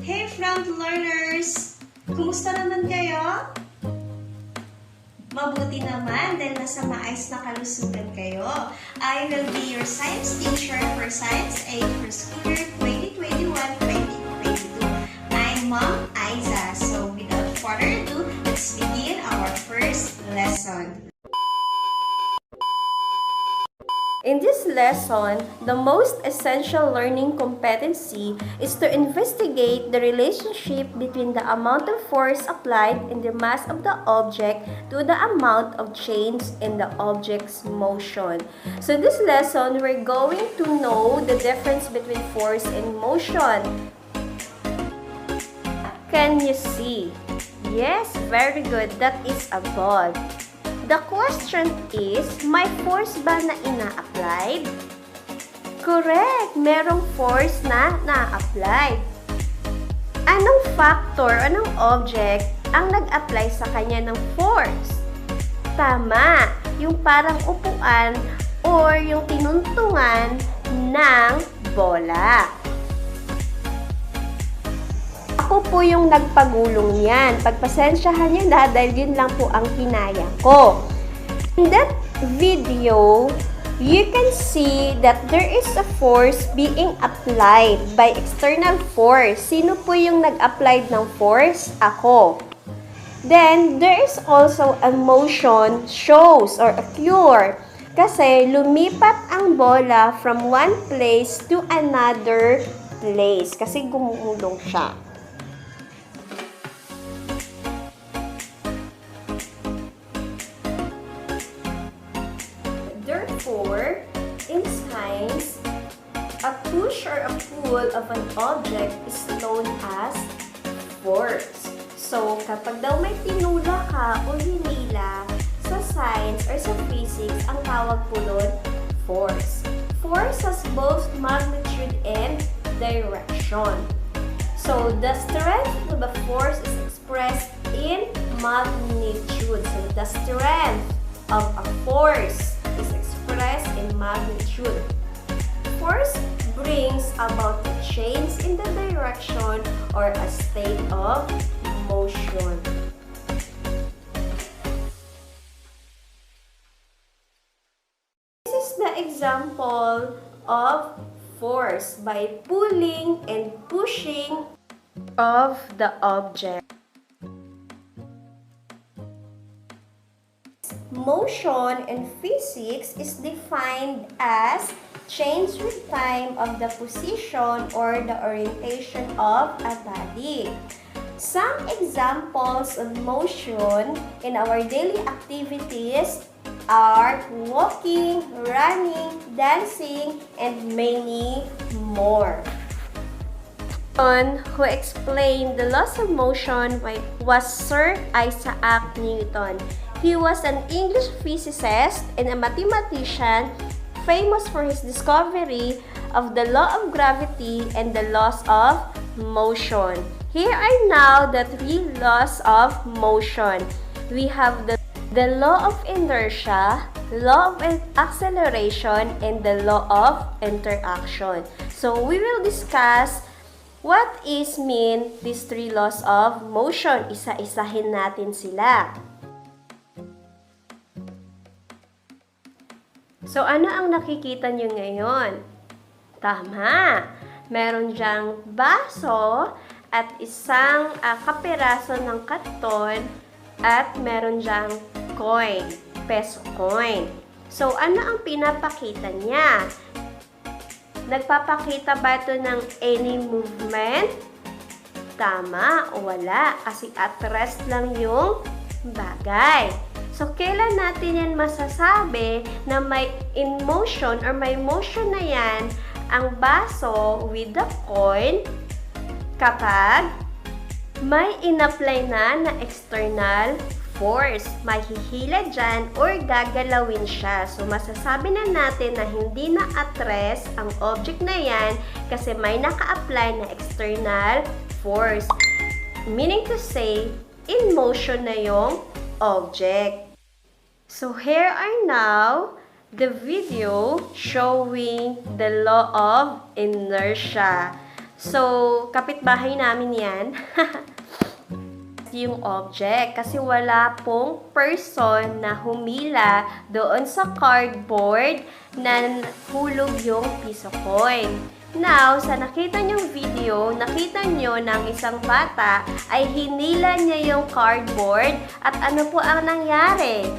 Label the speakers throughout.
Speaker 1: Hey front learners! Kumusta naman kayo? Mabuti naman dahil nasa maayos na kalusugan kayo. I will be your science teacher for Science 8 for school year 2021-2022. I'm Mom Aiza. So without further ado, let's begin our first lesson.
Speaker 2: In this lesson, the most essential learning competency is to investigate the relationship between the amount of force applied in the mass of the object to the amount of change in the object's motion. So in this lesson, we're going to know the difference between force and motion. Can you see? Yes, very good. That is a ball. The question is, may force ba na ina-applied? Correct! Merong force na na-applied. Anong factor, anong object ang nag-apply sa kanya ng force? Tama! Yung parang upuan or yung tinuntungan ng bola. Ako po yung nagpagulong yan. Pagpasensyahan nyo na dahil yun lang po ang kinaya ko. In that video, you can see that there is a force being applied by external force. Sino po yung nag-applied ng force? Ako. Then, there is also a motion shows or occur. Kasi lumipat ang bola from one place to another place. Kasi gumulong siya. Therefore, in science, a push or a pull of an object is known as force. So, kapag daw may tinula ka o hinila, sa science or sa physics, ang tawag po doon, force. Force has both magnitude and direction. So, the strength of the force is expressed in magnitude. So, the strength of a force is expressed in magnitude. Force brings about a change in the direction or a state of motion. This is the example of force by pulling and pushing of the object. Motion in physics is defined as change with time of the position or the orientation of a body. Some examples of motion in our daily activities are walking, running, dancing, and many more. Who explained the laws of motion was Sir Isaac Newton. He was an English physicist and a mathematician famous for his discovery of the law of gravity and the laws of motion. Here are now the three laws of motion. We have the law of inertia, law of acceleration, and the law of interaction. So we will discuss what is mean these three laws of motion. Isa-isahin natin sila. So, ano ang nakikita nyo ngayon? Tama! Meron dyang baso at isang kapiraso ng karton at meron dyang coin, peso coin. So, ano ang pinapakita niya? Nagpapakita ba ito ng any movement? Tama o wala? Kasi at rest lang yung bagay. So, kailan natin yan masasabi na may in motion or may motion na yan ang baso with the coin kapag may in-apply na external force. May hihila dyan or gagalawin siya. So, masasabi na natin na hindi na at rest ang object na yan kasi may naka-apply na external force. Meaning to say, in motion na yung object. So here are now the video showing the law of inertia. So, kapitbahay namin yan. Yung object kasi wala pong person na humila doon sa cardboard na hulog yung piso coin. Now, sa nakita nyong video, nakita nyo ng isang bata ay hinila niya yung cardboard at ano po ang nangyari?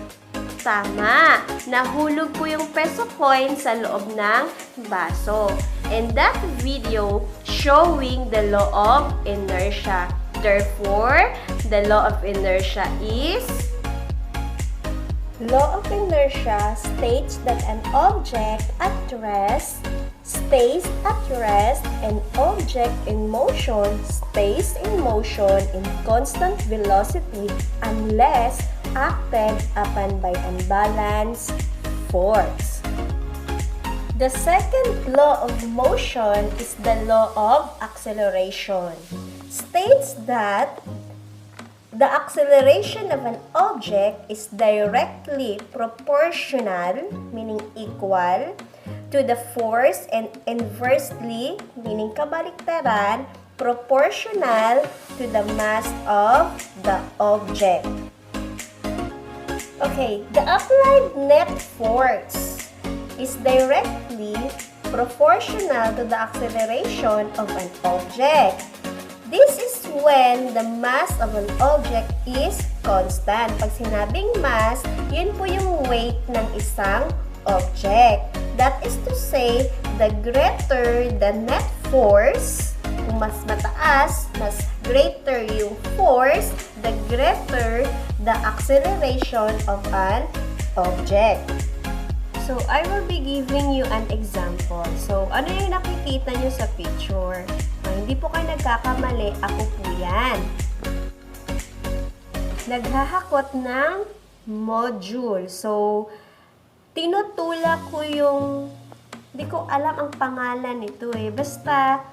Speaker 2: Tama, nahulog po yung peso coin sa loob ng baso. And that video showing the law of inertia. Therefore, the law of inertia is... Law of inertia states that an object at rest stays at rest, and object in motion stays in motion in constant velocity unless acted upon by unbalanced force. The second law of motion is the law of acceleration. States that the acceleration of an object is directly proportional, meaning equal, to the force, and inversely, meaning kabaliktaran, proportional to the mass of the object. Okay, the applied net force is directly proportional to the acceleration of an object. This is when the mass of an object is constant. Pag sinabing mass, yun po yung weight ng isang object. That is to say, the greater the net force, kung mas mataas, mas greater yung force, the greater the acceleration of an object. So, I will be giving you an example. So, ano yung nakikita nyo sa picture? Hindi po kayo nagkakamali, ako po yan. Naghahakot ng module. So, tinutulak ko yung, hindi ko alam ang pangalan nito eh. Basta,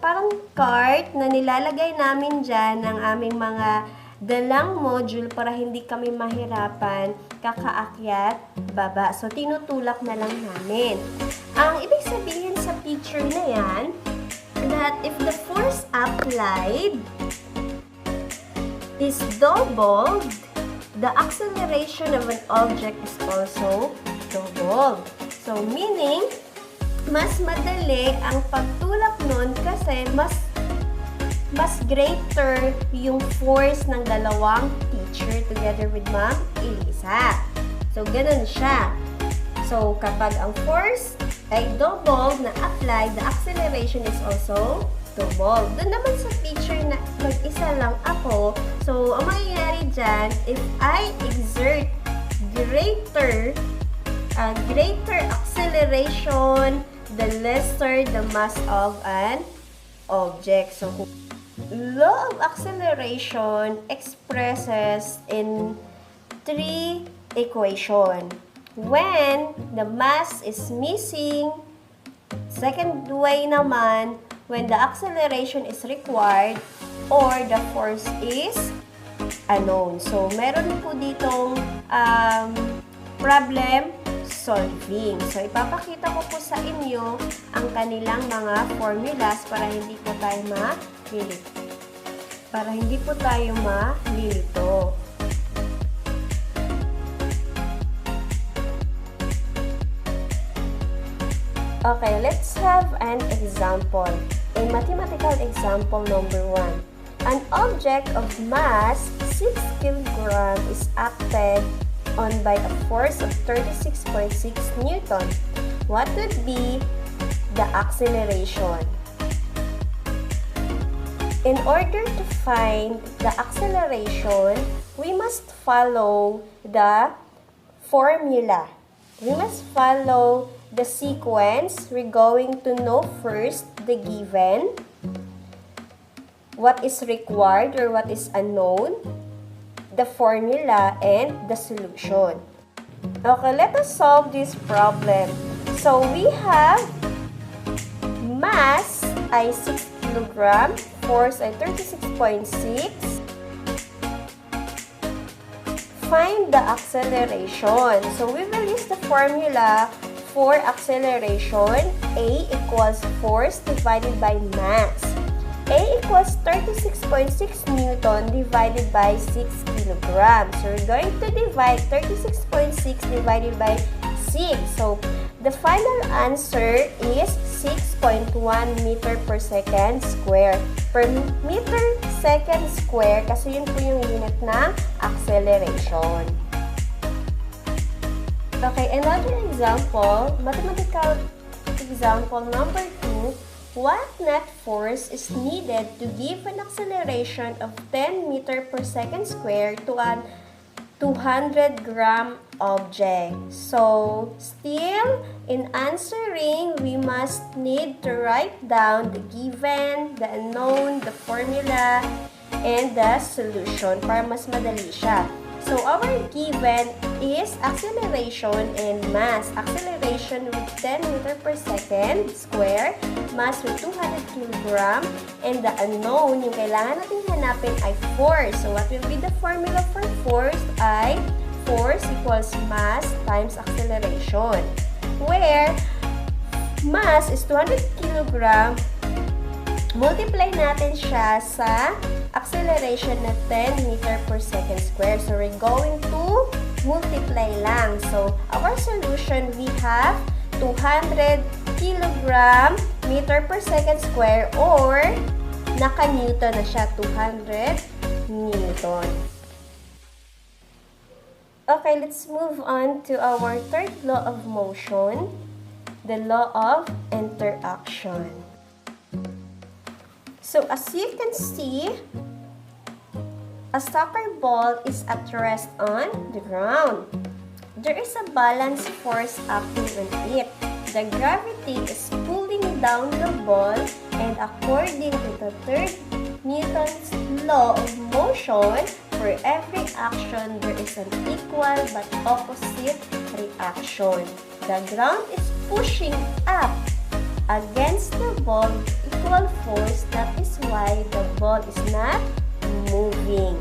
Speaker 2: parang cart na nilalagay namin dyan ng aming mga dalang module para hindi kami mahirapan kakaakyat baba. So, tinutulak na lang namin. Ang ibig sabihin sa picture na yan, that if the force applied is doubled, the acceleration of an object is also doubled. So, meaning, mas madali ang pagtulak nun kasi mas greater yung force ng dalawang teacher together with Ma'am Elisa. So, ganun siya. So, kapag ang force ay double na apply, the acceleration is also double. Doon naman sa picture na mag-isa lang ako, so, ang mangyayari dyan, if I exert greater acceleration, the lesser the mass of an object. So, law of acceleration expresses in three equations. When the mass is missing, second way naman, when the acceleration is required, or the force is unknown. So, meron po ditong problem solving. So, ipapakita ko po sa inyo ang kanilang mga formulas para hindi po tayo malilito. Okay, let's have an example. A mathematical example number 1. An object of mass 6 kg is acted on by a force of 36.6 Newton. What would be the acceleration? In order to find the acceleration, we must follow the formula. We must follow the sequence. We're going to know first the given, what is required or what is unknown, the formula, and the solution. Okay, let us solve this problem. So, we have mass ay 6 kg, force ay 36.6. Find the acceleration. So, we will use the formula For acceleration, A equals force divided by mass. A equals 36.6 Newton divided by 6 kilograms. So, we're going to divide 36.6 divided by 6. So, the final answer is 6.1 meter per second square. Per meter second square, kasi yun po yung unit ng acceleration. Okay, another example, mathematical example number 2. What net force is needed to give an acceleration of 10 meter per second square to an 200-gram object? So, still, in answering, we must need to write down the given, the unknown, the formula, and the solution para mas madali siya. So, our given is acceleration and mass. Acceleration with 10 meter per second square, mass with 200 kilogram, and the unknown, yung kailangan natin hanapin ay force. So, what will be the formula for force ay force equals mass times acceleration, where mass is 200 kilogram, multiply natin siya sa acceleration na 10 meter per second square. So, we're going to multiply lang. So, our solution, we have 200 kilogram meter per second square or naka-newton na siya, 200 newton. Okay, let's move on to our third law of motion, the law of interaction. So, as you can see, a soccer ball is at rest on the ground. There is a balance force acting on it. The gravity is pulling down the ball, and according to the third Newton's law of motion, for every action, there is an equal but opposite reaction. The ground is pushing up against the ball with equal force. That is why the ball is not moving.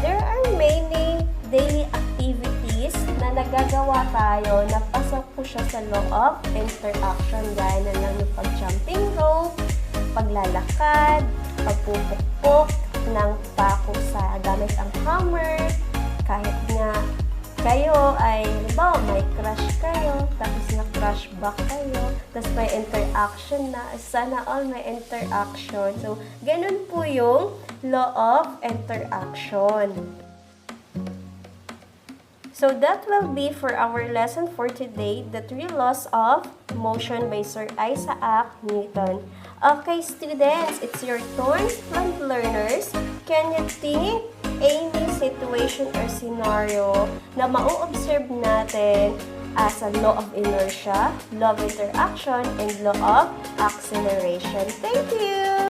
Speaker 2: There are many daily activities na nagagawa tayo na pasok po siya sa law of interaction, gaya na lang yung pag-jumping rope, paglalakad, pagpupukpok ng pako sa gamit ang hammer, kahit nga kayo ay, halimbawa, may crush kayo, tapos na-crush back kayo, tapos may interaction na, sana all may interaction. So, ganun po yung law of interaction. So, that will be for our lesson for today, the 3 laws of motion by Sir Isaac Newton. Okay, students, it's your turn, fluent learners. Can you think any situation or scenario na mau-observe natin as a law of inertia, law of interaction, and law of acceleration? Thank you!